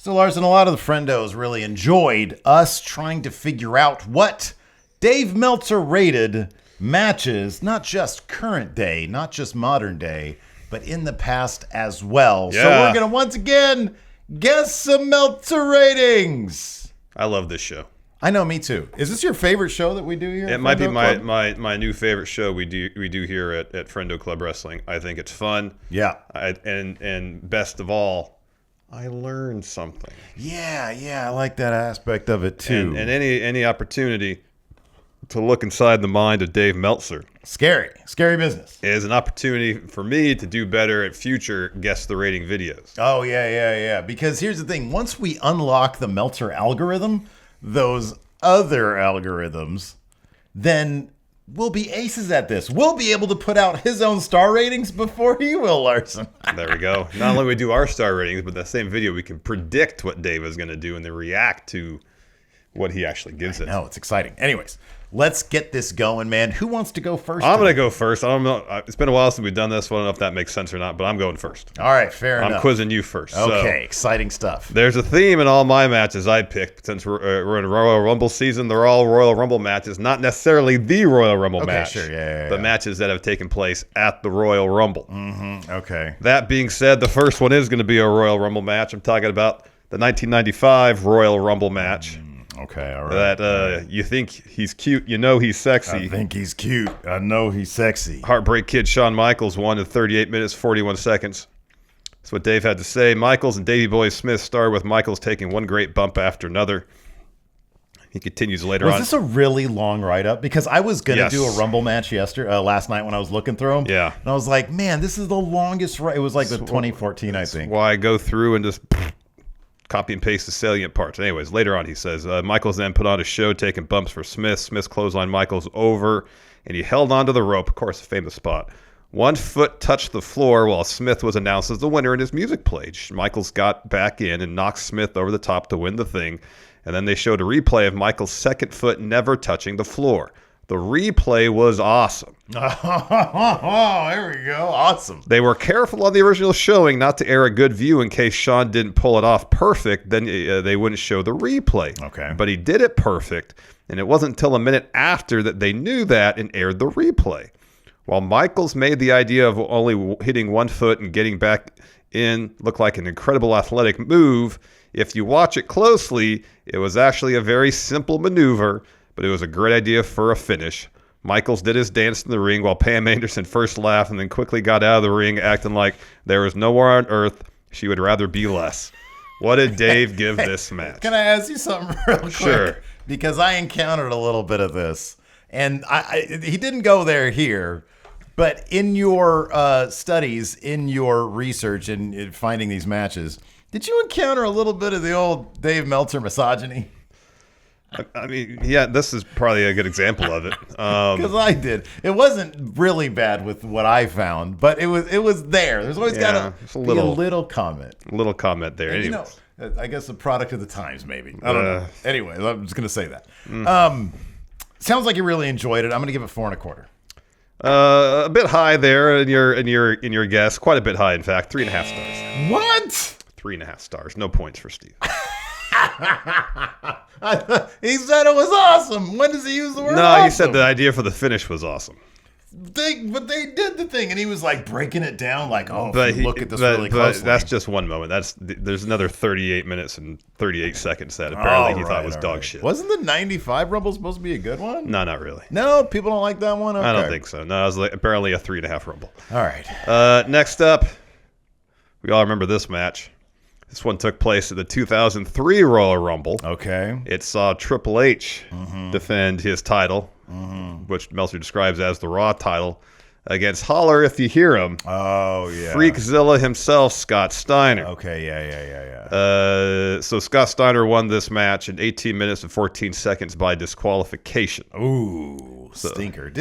So, Larson, a lot of the friendos really enjoyed us trying to figure out what Dave Meltzer rated matches, not just current day, not just modern day, but in the past as well. Yeah. So we're going to once again guess some Meltzer ratings. I love this show. I know, me too. Is this your favorite show that we do here? It might be my new favorite show we do here at Friendo Club Wrestling. I think it's fun. Yeah. And best of all, I learned something. Yeah, I like that aspect of it too. And any opportunity to look inside the mind of Dave Meltzer. Scary business. Is an opportunity for me to do better at future Guess the Rating videos. Oh, yeah. Because here's the thing. Once we unlock the Meltzer algorithm, those other algorithms, then we'll be aces at this. We'll be able to put out his own star ratings before he will, Larson. There we go. Not only we do our star ratings, but the same video, we can predict what Dave is going to do and then react to what he actually gives it. No, it's exciting. Anyways, let's get this going, man. Who wants to go first? I'm going to go first. I don't know. It's been a while since we've done this. I don't know if that makes sense or not, but I'm going first. All right, fair enough. I'm quizzing you first. Okay, exciting stuff. There's a theme in all my matches I picked. Since we're in Royal Rumble season, they're all Royal Rumble matches, not necessarily the Royal Rumble match. Okay, sure, yeah. But matches that have taken place at the Royal Rumble. Mm-hmm, okay. That being said, the first one is going to be a Royal Rumble match. I'm talking about the 1995 Royal Rumble match. Okay, all right. That you think he's cute, you know he's sexy. I think he's cute. I know he's sexy. Heartbreak Kid Shawn Michaels won in 38 minutes, 41 seconds. That's what Dave had to say. Michaels and Davey Boy Smith started with Michaels taking one great bump after another. He continues later on. Was this a really long write-up? Because I was going to do a Rumble match last night when I was looking through them. Yeah. And I was like, man, this is the longest It was like the 2014, I think. Why I go through and just copy and paste the salient parts. Anyways, later on he says, Michaels then put on a show taking bumps for Smith. Smith clotheslined Michaels over, and he held onto the rope. Of course, a famous spot. One foot touched the floor while Smith was announced as the winner and his music played. Michaels got back in and knocked Smith over the top to win the thing. And then they showed a replay of Michaels' second foot never touching the floor. The replay was awesome. Oh, there we go. Awesome. They were careful on the original showing not to air a good view in case Shawn didn't pull it off perfect. Then they wouldn't show the replay. Okay. But he did it perfect, and it wasn't until a minute after that they knew that and aired the replay. While Michaels made the idea of only hitting one foot and getting back in look like an incredible athletic move, if you watch it closely, it was actually a very simple maneuver, but it was a great idea for a finish. Michaels did his dance in the ring while Pam Anderson first laughed and then quickly got out of the ring acting like there was nowhere on earth she would rather be less. What did Dave give this match? Can I ask you something real quick? Sure. Because I encountered a little bit of this. And he didn't go there here. But in your studies, in your research, and in finding these matches, did you encounter a little bit of the old Dave Meltzer misogyny? I mean, yeah, this is probably a good example of it. Because I did. It wasn't really bad with what I found, but it was there. There's always got to be a little comment. A little comment there. And, anyways. I guess a product of the times, maybe. I don't know. Anyway, I'm just going to say that. Sounds like you really enjoyed it. I'm going to give it 4 1/4. A bit high there in your guess. Quite a bit high, in fact. 3.5 stars. What? 3.5 stars. No points for Steve. He said it was awesome. When does he use the word No, awesome? he said the idea for the finish was awesome. But they did the thing, and he was like breaking it down, like, oh, look at this really closely. That's just one moment. There's another 38 minutes and 38 seconds that apparently he thought was dog shit. Wasn't the 95 Rumble supposed to be a good one? No, not really. No, people don't like that one? Okay. I don't think so. No, it was apparently a 3.5 Rumble. All right. Next up, we all remember this match. This one took place at the 2003 Royal Rumble. Okay. It saw Triple H defend his title, which Meltzer describes as the Raw title, against Holler If You Hear Him. Oh, yeah. Freakzilla himself, Scott Steiner. Okay, yeah. So Scott Steiner won this match in 18 minutes and 14 seconds by disqualification. Ooh, stinker.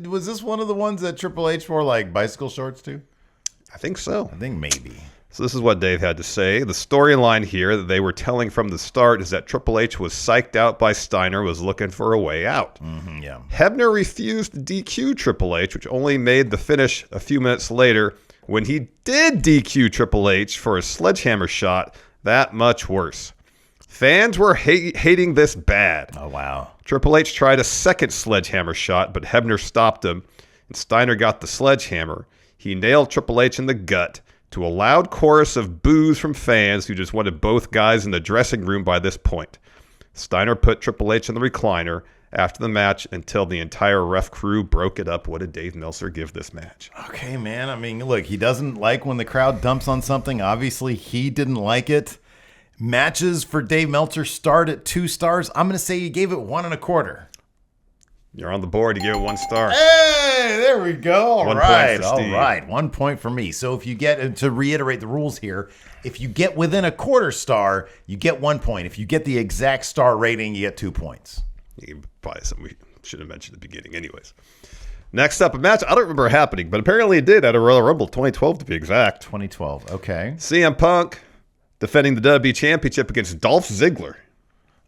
Was this one of the ones that Triple H wore like bicycle shorts to? I think so. I think maybe. So this is what Dave had to say. The storyline here that they were telling from the start is that Triple H was psyched out by Steiner, was looking for a way out. Yeah. Hebner refused to DQ Triple H, which only made the finish a few minutes later when he did DQ Triple H for a sledgehammer shot that much worse. Fans were hating this bad. Oh, wow. Triple H tried a second sledgehammer shot, but Hebner stopped him, and Steiner got the sledgehammer. He nailed Triple H in the gut to a loud chorus of boos from fans who just wanted both guys in the dressing room by this point. Steiner put Triple H in the recliner after the match until the entire ref crew broke it up. What did Dave Meltzer give this match? Okay, man. I mean, look, he doesn't like when the crowd dumps on something. Obviously, he didn't like it. Matches for Dave Meltzer start at 2 stars. I'm going to say he gave it 1.25. You're on the board. You gave it 1 star. Hey, there we go. All 1 right. point for All Steve. right. 1 point for me. So if you get, to reiterate the rules here, if you get within a 1/4 star, you get 1 point. If you get the exact star rating, you get 2 points. Probably something we should have mentioned at the beginning anyways. Next up, a match I don't remember happening, but apparently it did at a Royal Rumble 2012 to be exact. 2012. Okay. CM Punk defending the WWE Championship against Dolph Ziggler.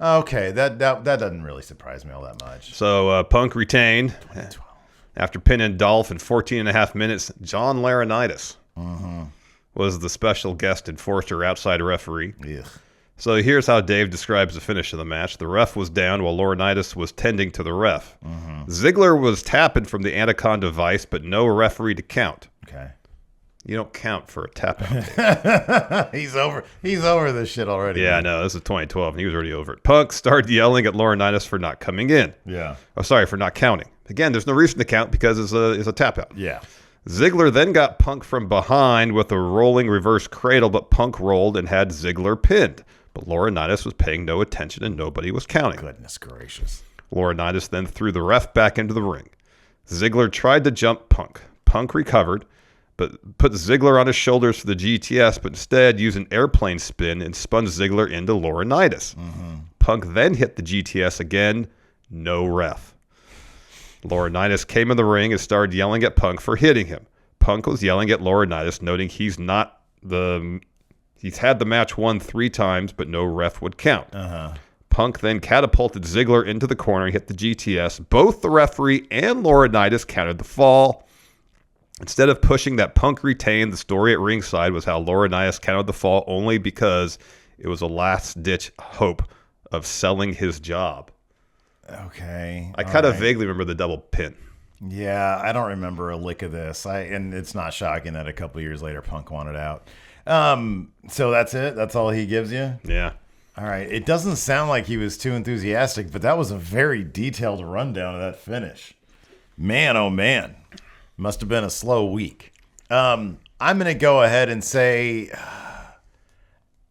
Okay. That doesn't really surprise me all that much. So Punk retained 2012. after pinning Dolph in 14 and a half minutes. John Laurinaitis was the special guest enforcer outside referee. Ugh. So here's how Dave describes the finish of the match. The ref was down while Laurinaitis was tending to the ref. Ziggler was tapping from the Anaconda Vice, but no referee to count. Okay. You don't count for a tap out. He's over this shit already. Yeah, no, this is 2012, and he was already over it. Punk started yelling at Laurinaitis for not coming in. Yeah. Oh, sorry, for not counting. Again, there's no reason to count because it's a tap out. Yeah. Ziggler then got Punk from behind with a rolling reverse cradle, but Punk rolled and had Ziggler pinned. But Laurinaitis was paying no attention and nobody was counting. Goodness gracious. Laurinaitis then threw the ref back into the ring. Ziggler tried to jump Punk. Punk recovered, but put Ziggler on his shoulders for the GTS, but instead used an airplane spin and spun Ziggler into Laurinaitis. Punk then hit the GTS again, no ref. Laurinaitis came in the ring and started yelling at Punk for hitting him. Punk was yelling at Laurinaitis, noting he's had the match won 3 times, but no ref would count. Punk then catapulted Ziggler into the corner and hit the GTS. Both the referee and Laurinaitis counted the fall. Instead of pushing that Punk retained, the story at ringside was how Laurinaitis counted the fall only because it was a last-ditch hope of selling his job. Okay. I kind of vaguely remember the double pin. Yeah, I don't remember a lick of this. And it's not shocking that a couple years later Punk wanted out. So that's it? That's all he gives you? Yeah. All right. It doesn't sound like he was too enthusiastic, but that was a very detailed rundown of that finish. Man, oh man. Must have been a slow week. I'm going to go ahead and say,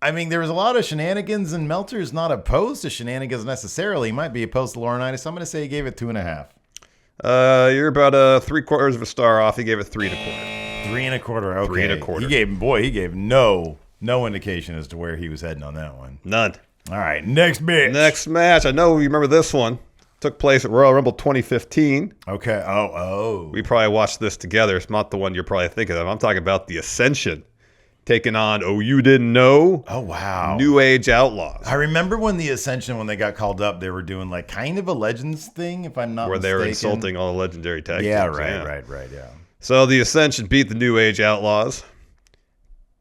I mean, there was a lot of shenanigans, and Meltzer's not opposed to shenanigans necessarily. He might be opposed to Laurinaitis. I'm going to say he gave it 2.5. You're about 3/4 of a star off. He gave it 3.25. 3.25. Okay. 3.25. He gave no indication as to where he was heading on that one. None. All right, next bitch. Next match. I know you remember this one. Took place at Royal Rumble 2015. Okay. Oh. We probably watched this together. It's not the one you're probably thinking of. I'm talking about the Ascension taking on, you didn't know? Oh, wow. New Age Outlaws. I remember when the Ascension, when they got called up, they were doing like kind of a Legends thing, if I'm not where mistaken. they were insulting all the legendary tag Yeah, teams. right, yeah. So the Ascension beat the New Age Outlaws.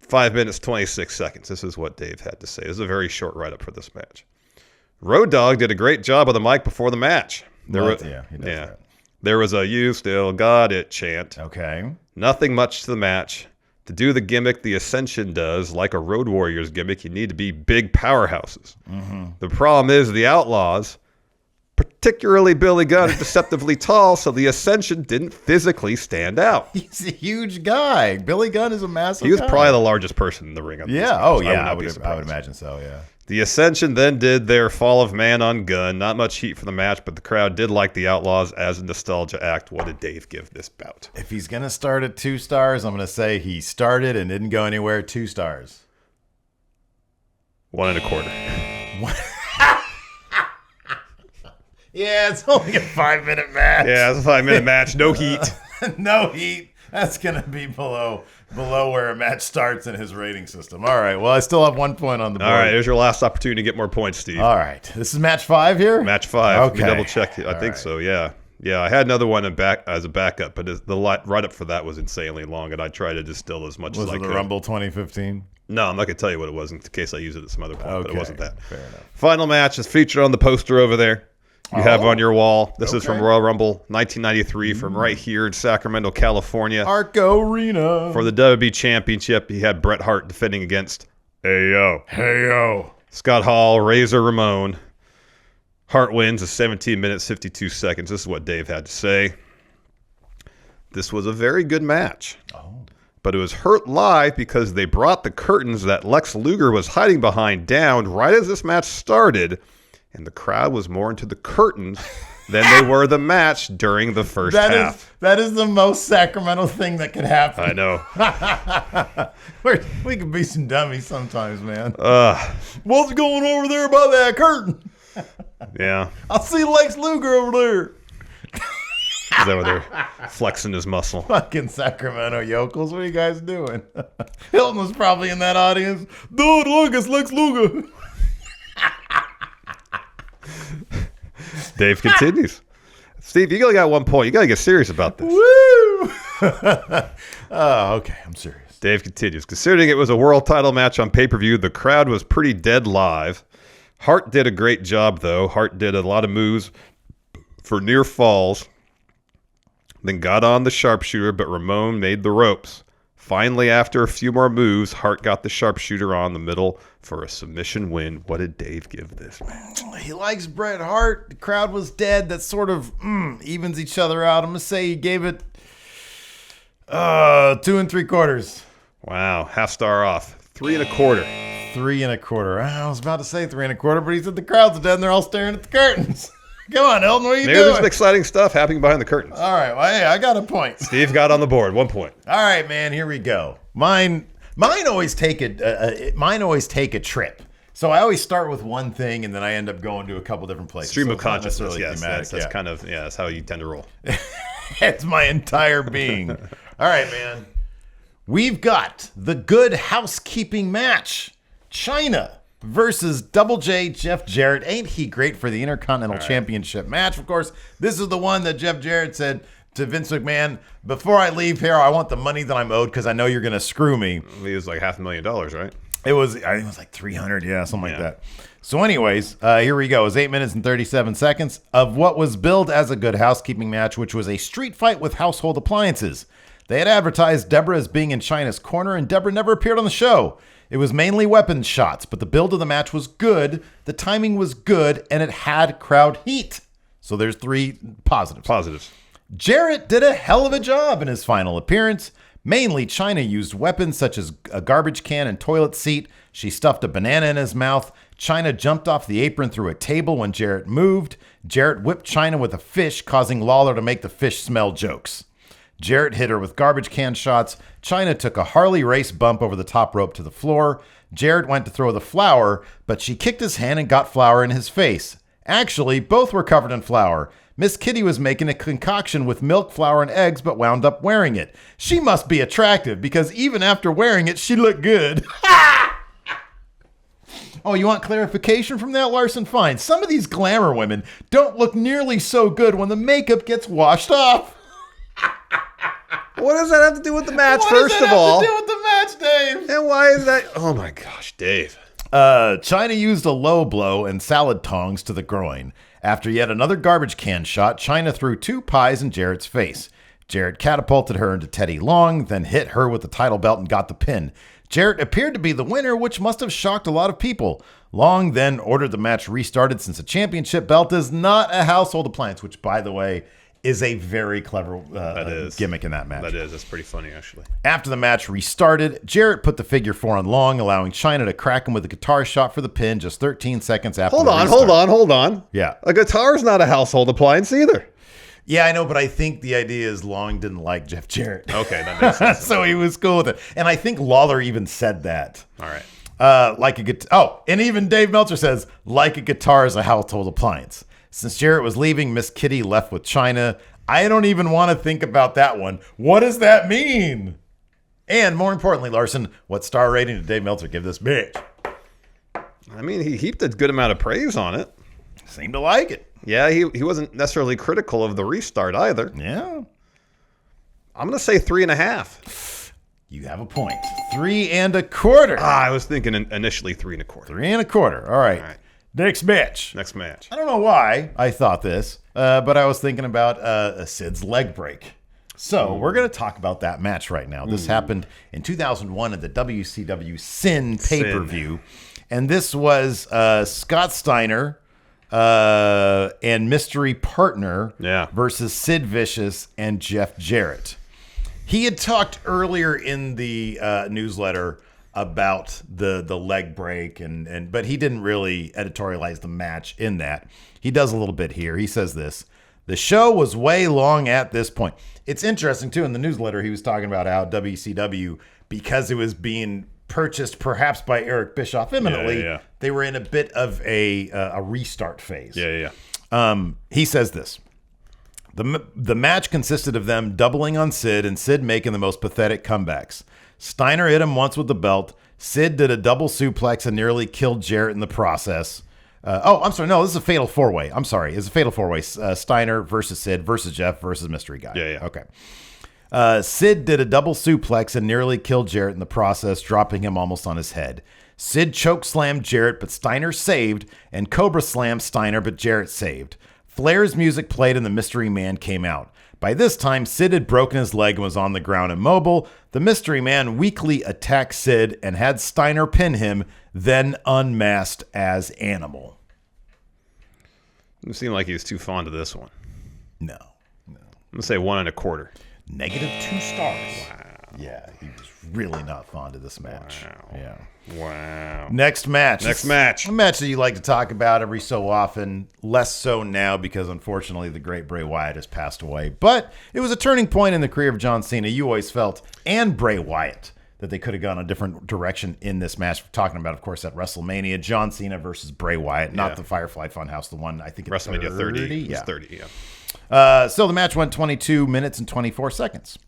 5 minutes, 26 seconds. This is what Dave had to say. This is a very short write-up for this match. Road Dogg did a great job on the mic before the match. He does that. There was a "You Still Got It" chant. Okay. Nothing much to the match. To do the gimmick the Ascension does, like a Road Warriors gimmick, you need to be big powerhouses. The problem is the Outlaws, particularly Billy Gunn, are deceptively tall, so the Ascension didn't physically stand out. He's a huge guy. Billy Gunn is a massive He was guy. probably the largest person in the ring. I would surprised. imagine so, yeah. The Ascension then did their Fall of Man on Gunn. Not much heat for the match, but the crowd did like the Outlaws as a nostalgia act. What did Dave give this bout? If he's going to start at 2 stars, I'm going to say he started and didn't go anywhere. 2 stars. 1.25. Yeah, it's only a 5-minute match. Yeah, it's a 5-minute match. No heat. No heat. That's going to be below where a match starts in his rating system. All right. Well, I still have 1 point on the board. All right, here's your last opportunity to get more points, Steve. All right. This is match 5 here? Match 5. Okay. Let me double check. I think so, yeah. Yeah, I had another one as a backup, but the write-up for that was insanely long, and I tried to distill as much as I Was it could. the Rumble 2015? No, I'm not going to tell you what it was in case I use it at some other point, but it wasn't that. Fair enough. Final match is featured on the poster over there. You have on your wall. This is from Royal Rumble 1993 from right here in Sacramento, California. Arco Arena. For the WWE Championship, he had Bret Hart defending against Hey-yo. Scott Hall, Razor Ramon. Hart wins at 17 minutes, 52 seconds. This is what Dave had to say. This was a very good match. But it was hurt live because they brought the curtains that Lex Luger was hiding behind down right as this match started, and the crowd was more into the curtains than they were the match during the first half. That is the most Sacramento thing that could happen. I know. We could be some dummies sometimes, man. What's going over there by that curtain? Yeah. I see Lex Luger over there. Is that where they're flexing his muscle? Fucking Sacramento yokels. What are you guys doing? Hilton was probably in that audience. Dude, look, it's Lex Luger. Dave continues. Steve, you only got 1 point. You got to get serious about this. Woo! Okay, I'm serious. Dave continues. Considering it was a world title match on pay-per-view, the crowd was pretty dead live. Hart did a great job, though. Hart did a lot of moves for near falls. Then got on the sharpshooter, but Ramon made the ropes. Finally, after a few more moves, Hart got the sharpshooter on the middle for a submission win. What did Dave give this match? He likes Bret Hart. The crowd was dead. That sort of evens each other out. I'm going to say he gave it 2 3/4. Wow, half star off. 3 1/4. 3 1/4. I was about to say 3 1/4, but he said the crowd's dead and they're all staring at the curtains. Come on, Elton, what are you Maybe doing? there's some exciting stuff happening behind the curtains. All right, well, hey, I got a point. Steve got on the board, 1 point. All right, man, here we go. Mine always take a trip. So I always start with one thing, and then I end up going to a couple different places. Stream so of consciousness, thematic, that's kind of, that's how you tend to roll. It's my entire being. All right, man. We've got the good housekeeping match. China versus Double J Jeff Jarrett. Ain't he great for the Intercontinental Championship match? Of course, this is the one that Jeff Jarrett said to Vince McMahon, before I leave here, I want the money that I'm owed because I know you're going to screw me. He was like $500,000, right? I think it was like 300, something like that. So anyways, here we go. It was 8 minutes and 37 seconds of what was billed as a good housekeeping match, which was a street fight with household appliances. They had advertised Deborah as being in Chyna's corner, and Deborah never appeared on the show. It was mainly weapons shots, but the build of the match was good, the timing was good, and it had crowd heat. So there's 3 positives. Jarrett did a hell of a job in his final appearance. Mainly, Chyna used weapons such as a garbage can and toilet seat. She stuffed a banana in his mouth. Chyna jumped off the apron through a table when Jarrett moved. Jarrett whipped Chyna with a fish, causing Lawler to make the fish smell jokes. Jarrett hit her with garbage can shots. Chyna took a Harley race bump over the top rope to the floor. Jarrett went to throw the flour, but she kicked his hand and got flour in his face. Actually, both were covered in flour. Miss Kitty was making a concoction with milk, flour, and eggs, but wound up wearing it. She must be attractive, because even after wearing it, she looked good. Oh, you want clarification from that, Larson? Fine. Some of these glamour women don't look nearly so good when the makeup gets washed off. What does that have to do with the match, first of all? What does that have to do with the match, Dave? And why is that? Oh, my gosh, Dave. Chyna used a low blow and salad tongs to the groin. After yet another garbage can shot, Chyna threw 2 pies in Jarrett's face. Jarrett catapulted her into Teddy Long, then hit her with the title belt and got the pin. Jarrett appeared to be the winner, which must have shocked a lot of people. Long then ordered the match restarted since a championship belt is not a household appliance, which, by the way, is a very clever gimmick in that match. That is. That's pretty funny, actually. After the match restarted, Jarrett put the figure 4 on Long, allowing Chyna to crack him with a guitar shot for the pin just 13 seconds after Hold on. Yeah. A guitar's not a household appliance either. Yeah, I know, but I think the idea is Long didn't like Jeff Jarrett. Okay, that makes sense. So he was cool with it. And I think Lawler even said that. All right. And even Dave Meltzer says, like a guitar is a household appliance. Since Jarrett was leaving, Miss Kitty left with Chyna. I don't even want to think about that one. What does that mean? And more importantly, Larson, what star rating did Dave Meltzer give this bitch? I mean, he heaped a good amount of praise on it. Seemed to like it. Yeah, he wasn't necessarily critical of the restart either. Yeah. I'm going to say 3.5. You have a point. 3 1/4. I was thinking initially 3 1/4. 3 1/4. All right. Next match. Next match. I don't know why I thought this, but I was thinking about Sid's leg break. So we're going to talk about that match right now. This happened in 2001 at the WCW Sin pay-per-view. And this was Scott Steiner and mystery partner versus Sid Vicious and Jeff Jarrett. He had talked earlier in the newsletter about the leg break, but he didn't really editorialize the match in that. He does a little bit here. He says this: the show was way long at this point. It's interesting, too, in the newsletter, he was talking about how WCW, because it was being purchased perhaps by Eric Bischoff imminently, they were in a bit of a restart phase. He says this: the match consisted of them doubling on Sid and Sid making the most pathetic comebacks. Steiner hit him once with the belt. Sid did a double suplex and nearly killed Jarrett in the process. I'm sorry. No, this is a fatal four-way. I'm sorry. It's a fatal four-way. Steiner versus Sid versus Jeff versus Mystery Guy. Okay. Sid did a double suplex and nearly killed Jarrett in the process, dropping him almost on his head. Sid choke slammed Jarrett, but Steiner saved, and Cobra slammed Steiner, but Jarrett saved. Flair's music played and the Mystery Man came out. By this time, Sid had broken his leg and was on the ground immobile. The Mystery Man weakly attacked Sid and had Steiner pin him, then unmasked as Animal. It seemed like he was too fond of this one. No. I'm going to say 1 1/4. -2 stars. Wow. Yeah, he was really not fond of this match. Wow. Next match. A match that you like to talk about every so often. Less so now because, unfortunately, the great Bray Wyatt has passed away. But it was a turning point in the career of John Cena. You always felt, and Bray Wyatt, that they could have gone a different direction in this match. We're talking about, of course, at WrestleMania, John Cena versus Bray Wyatt, not the Firefly Funhouse, the one I think it's WrestleMania 30. Yeah. 30, So the match went 22 minutes and 24 seconds.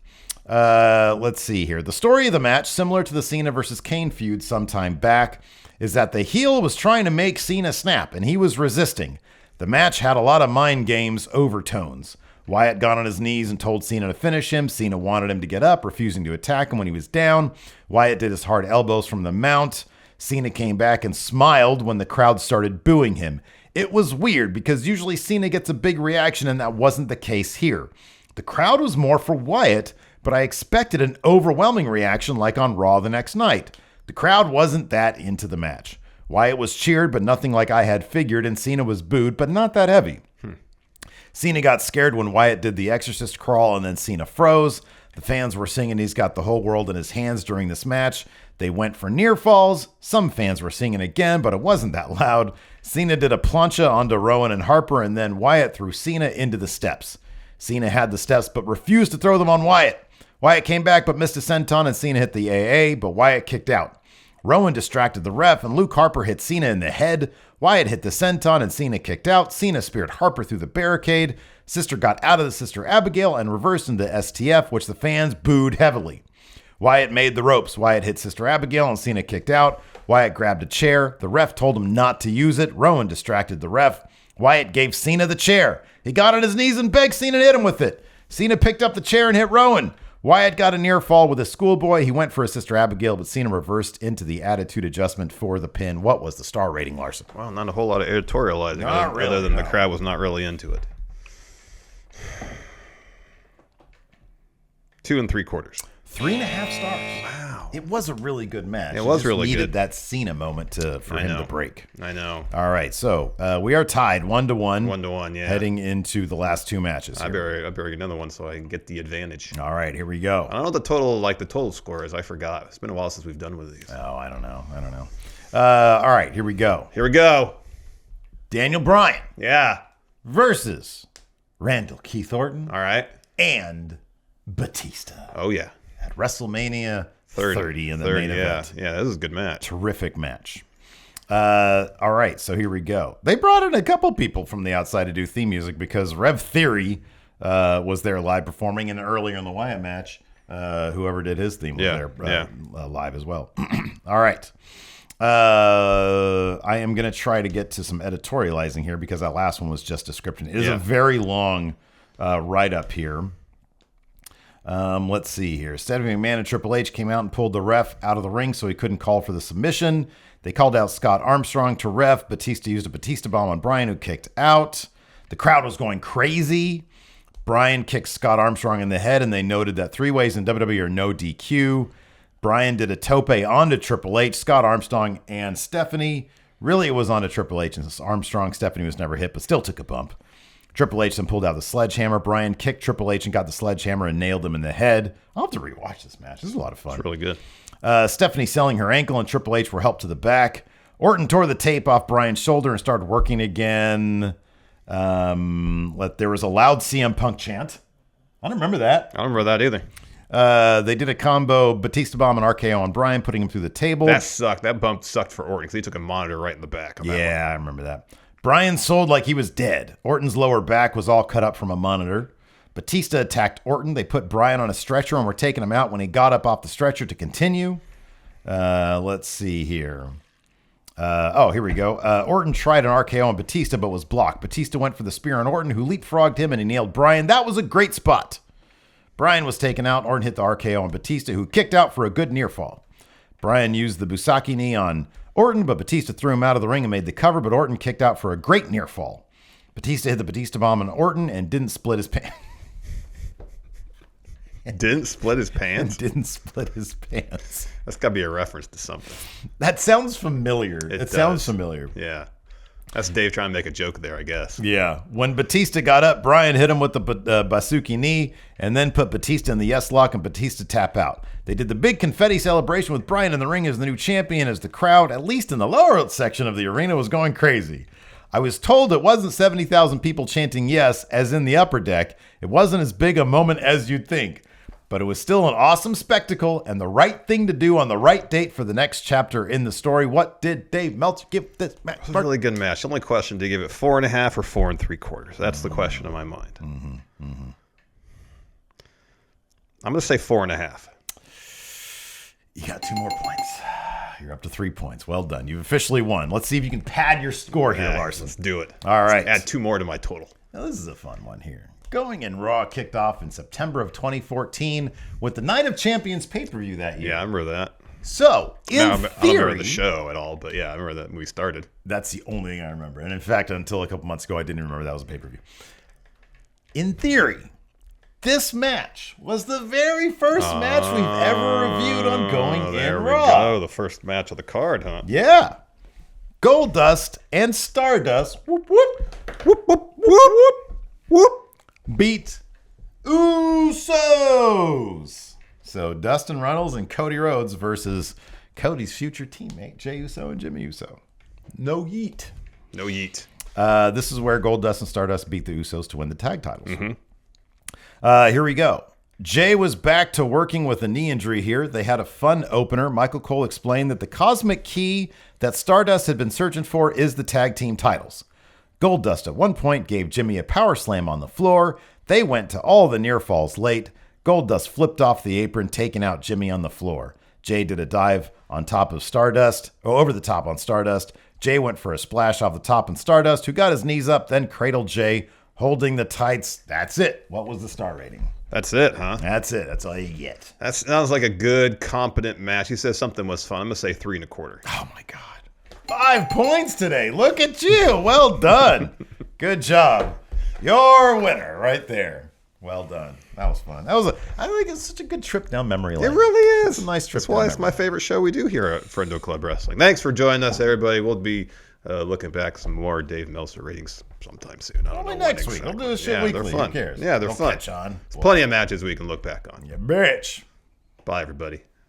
Let's see here. The story of the match, similar to the Cena versus Kane feud sometime back, is that the heel was trying to make Cena snap, and he was resisting. The match had a lot of mind games overtones. Wyatt got on his knees and told Cena to finish him. Cena wanted him to get up, refusing to attack him when he was down. Wyatt did his hard elbows from the mount. Cena came back and smiled when the crowd started booing him. It was weird because usually Cena gets a big reaction, and that wasn't the case here. The crowd was more for Wyatt, but I expected an overwhelming reaction like on Raw the next night. The crowd wasn't that into the match. Wyatt was cheered, but nothing like I had figured, and Cena was booed, but not that heavy. Cena got scared when Wyatt did the Exorcist crawl, and then Cena froze. The fans were singing he's got the whole world in his hands during this match. They went for near falls. Some fans were singing again, but it wasn't that loud. Cena did a plancha onto Rowan and Harper, and then Wyatt threw Cena into the steps. Cena had the steps, but refused to throw them on Wyatt. Wyatt came back, but missed a senton, and Cena hit the AA, but Wyatt kicked out. Rowan distracted the ref, and Luke Harper hit Cena in the head. Wyatt hit the senton, and Cena kicked out. Cena speared Harper through the barricade. Sister got out of the Sister Abigail and reversed into STF, which the fans booed heavily. Wyatt made the ropes. Wyatt hit Sister Abigail, and Cena kicked out. Wyatt grabbed a chair. The ref told him not to use it. Rowan distracted the ref. Wyatt gave Cena the chair. He got on his knees and begged Cena to hit him with it. Cena picked up the chair and hit Rowan. Wyatt got a near fall with a schoolboy. He went for his Sister Abigail, but Cena reversed into the attitude adjustment for the pin. What was the star rating, Larson? Well, not a whole lot of editorializing other than the crowd was not really into it. 2 3/4. 3.5 stars. Wow. It was a really good match. It was just really needed good. that Cena moment for him to break. I know. All right, so we are tied 1-1. 1-1, yeah. Heading into the last two matches. I better get another one so I can get the advantage. All right, here we go. I don't know what the total score is. I forgot. It's been a while since we've done one of these. Oh, I don't know. All right, here we go. Daniel Bryan. Yeah. Versus Randall Keith Orton. All right. And Batista. Oh, yeah. At WrestleMania 30 in the main event. Yeah, this is a good match. Terrific match. All right, so here we go. They brought in a couple people from the outside to do theme music because Rev Theory was there live performing, and earlier in the Wyatt match, whoever did his theme was there live as well. All right. I am going to try to get to some editorializing here because that last one was just description. It is a very long write-up here. Let's see here. Stephanie McMahon and Triple H came out and pulled the ref out of the ring so he couldn't call for the submission. They called out Scott Armstrong to ref. Batista used a Batista bomb on Bryan, who kicked out. The crowd was going crazy. Bryan kicked Scott Armstrong in the head, and they noted that 3-ways in WWE are no DQ. Bryan did a tope onto Triple H, Scott Armstrong, and Stephanie. Really, it was onto Triple H, and Armstrong, Stephanie was never hit, but still took a bump. Triple H then pulled out the sledgehammer. Bryan kicked Triple H and got the sledgehammer and nailed him in the head. I'll have to rewatch this match. This is a lot of fun. It's really good. Stephanie selling her ankle, and Triple H were helped to the back. Orton tore the tape off Bryan's shoulder and started working again. There was a loud CM Punk chant. I don't remember that. I don't remember that either. They did a combo Batista bomb and RKO on Bryan, putting him through the table. That sucked. That bump sucked for Orton because he took a monitor right in the back. Yeah, I remember that. Bryan sold like he was dead. Orton's lower back was all cut up from a monitor. Batista attacked Orton. They put Bryan on a stretcher and were taking him out when he got up off the stretcher to continue. Let's see here. Here we go. Orton tried an RKO on Batista, but was blocked. Batista went for the spear on Orton, who leapfrogged him, and he nailed Bryan. That was a great spot. Bryan was taken out. Orton hit the RKO on Batista, who kicked out for a good near fall. Bryan used the Busaki knee on Orton, but Batista threw him out of the ring and made the cover, but Orton kicked out for a great near fall. Batista hit the Batista bomb on Orton and didn't split his pants. Didn't split his pants? Didn't split his pants. That's got to be a reference to something. That sounds familiar. It sounds familiar. Yeah. That's Dave trying to make a joke there, I guess. Yeah. When Batista got up, Bryan hit him with the Basuki knee and then put Batista in the yes lock and Batista tap out. They did the big confetti celebration with Bryan in the ring as the new champion as the crowd, at least in the lower section of the arena, was going crazy. I was told it wasn't 70,000 people chanting yes, as in the upper deck. It wasn't as big a moment as you'd think. But it was still an awesome spectacle and the right thing to do on the right date for the next chapter in the story. What did Dave Meltzer give this match? It was a really good match. The only question, do you give it 4.5 or 4 3/4? That's the question in my mind. I'm going to say 4.5. You got 2 more points. You're up to 3 points. Well done. You've officially won. Let's see if you can pad your score here, Larson. Let's do it. All right. Let's add 2 more to my total. Now, this is a fun one here. Going in Raw kicked off in September of 2014 with the Night of Champions pay-per-view that year. Yeah, I remember that. So, in theory... I don't remember the show at all, but yeah, I remember that when we started. That's the only thing I remember. And in fact, until a couple months ago, I didn't remember that was a pay-per-view. In theory, this match was the very first match we've ever reviewed on Going in Raw. There we go. The first match of the card, huh? Yeah. Goldust and Stardust whoop, whoop, whoop, whoop, whoop, whoop, whoop, beat Usos. So Dustin Runnels and Cody Rhodes versus Cody's future teammate Jey Uso and Jimmy Uso. No yeet. No yeet. This is where Goldust and Stardust beat the Usos to win the tag titles. Here we go. Jay was back to working with a knee injury here. They had a fun opener. Michael Cole explained that the cosmic key that Stardust had been searching for is the tag team titles. Goldust at one point gave Jimmy a power slam on the floor. They went to all the near falls late. Goldust flipped off the apron, taking out Jimmy on the floor. Jay did a dive on top of Stardust, or over the top on Stardust. Jay went for a splash off the top on Stardust, who got his knees up, then cradled Jay, holding the tights. That's it. What was the star rating? That's it, huh? That's it. That's all you get. That sounds like a good, competent match. He says something was fun. I'm going to say 3 1/4. Oh, my God. 5 points today. Look at you. Well done. Good job. Your winner right there. Well done. That was fun. I think it's such a good trip down memory lane. It really is. It's a nice trip. That's why it's my favorite show we do here at Friendo Club Wrestling. Thanks for joining us, everybody. We'll be looking back some more Dave Meltzer ratings sometime soon. I don't know next week. We'll do this shit weekly. They're fun. Who cares? Yeah, they're fun. Catch on. There's plenty of matches we can look back on. You bitch. Bye, everybody.